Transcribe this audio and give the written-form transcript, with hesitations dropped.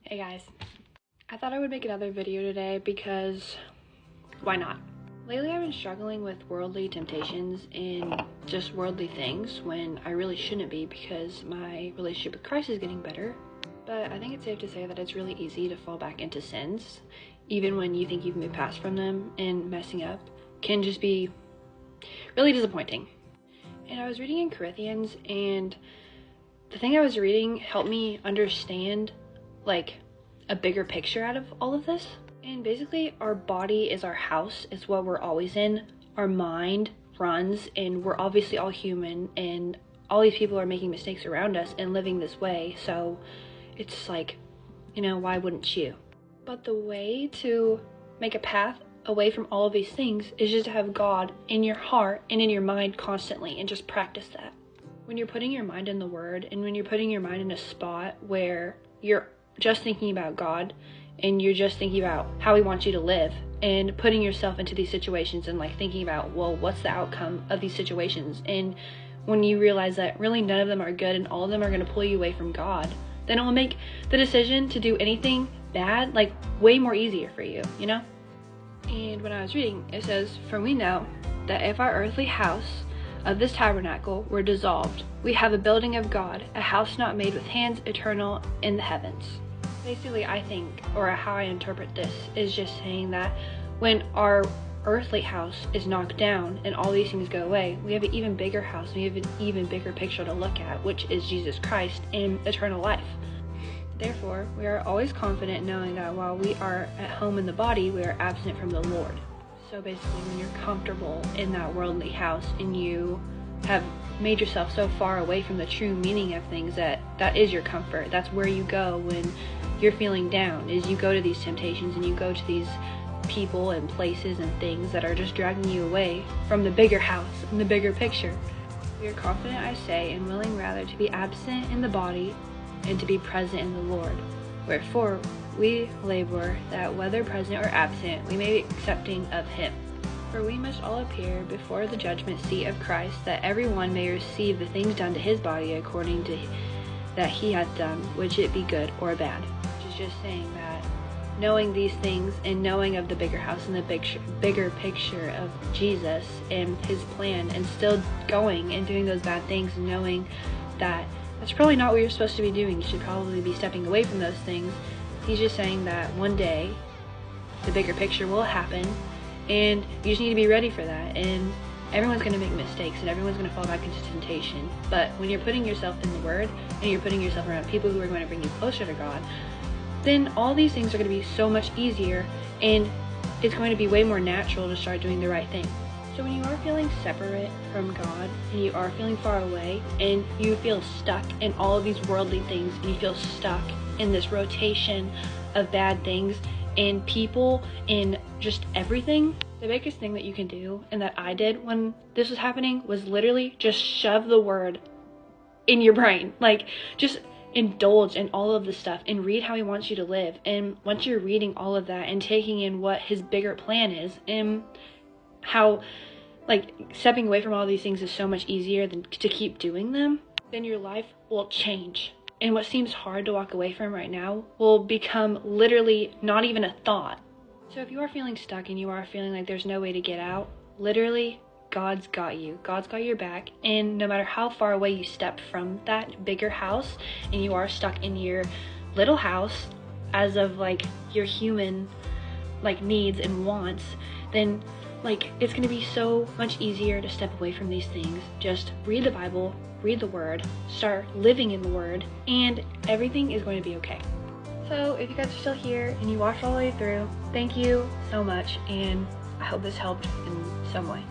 Hey guys, I thought I would make another video today because why not? Lately I've been struggling with worldly temptations and just worldly things when I really shouldn't be because my relationship with Christ is getting better. But I think it's safe to say that it's really easy to fall back into sins, even when you think you've moved past from them, and messing up can just be really disappointing. And I was reading in Corinthians, and the thing I was reading helped me understand like a bigger picture out of all of this. And basically our body is our house, it's what we're always in. Our mind runs, and we're obviously all human, and all these people are making mistakes around us and living this way, so it's like, you know, why wouldn't you? But the way to make a path away from all of these things is just to have God in your heart and in your mind constantly, and just practice that. When you're putting your mind in the Word, and when you're putting your mind in a spot where you're just thinking about God and you're just thinking about how He wants you to live, and putting yourself into these situations and like thinking about, well, what's the outcome of these situations? And when you realize that really none of them are good and all of them are going to pull you away from God, then it will make the decision to do anything bad like way more easier for you, you know? And when I was reading, it says, "For we know that if our earthly house of this tabernacle were dissolved, we have a building of God, a house not made with hands, eternal in the heavens." Basically, I think, or how I interpret this, is just saying that when our earthly house is knocked down and all these things go away, we have an even bigger house, we have an even bigger picture to look at, which is Jesus Christ and eternal life. Therefore, we are always confident knowing that while we are at home in the body, we are absent from the Lord. So basically, when you're comfortable in that worldly house and you have made yourself so far away from the true meaning of things, that is your comfort. That's where you go when you're feeling down, is you go to these temptations and you go to these people and places and things that are just dragging you away from the bigger house and the bigger picture. We are confident, I say, and willing rather to be absent in the body and to be present in the Lord. Wherefore we labor that whether present or absent, we may be accepting of Him. For we must all appear before the judgment seat of Christ, that every one may receive the things done to his body according to that he hath done, which it be good or bad. Which is just saying that knowing these things and knowing of the bigger house and the bigger picture of Jesus and His plan, and still going and doing those bad things, and knowing that that's probably not what you're supposed to be doing. You should probably be stepping away from those things. He's just saying that one day the bigger picture will happen, and you just need to be ready for that. And everyone's going to make mistakes, and everyone's going to fall back into temptation. But when you're putting yourself in the Word, and you're putting yourself around people who are going to bring you closer to God, then all these things are going to be so much easier, and it's going to be way more natural to start doing the right thing. So when you are feeling separate from God, and you are feeling far away, and you feel stuck in all of these worldly things, and you feel stuck in this rotation of bad things and people and just everything, the biggest thing that you can do, and that I did when this was happening, was literally just shove the Word in your brain. Like, just indulge in all of this stuff and read how He wants you to live. And once you're reading all of that and taking in what His bigger plan is, and how like stepping away from all these things is so much easier than to keep doing them, then your life will change. And what seems hard to walk away from right now will become literally not even a thought. So if you are feeling stuck and you are feeling like there's no way to get out, literally, God's got you. God's got your back. And no matter how far away you step from that bigger house, and you are stuck in your little house as of like your human like needs and wants, then like it's going to be so much easier to step away from these things. Just read the Bible, read the Word, start living in the Word, and everything is going to be okay. So if you guys are still here and you watched all the way through, thank you so much, and I hope this helped in some way.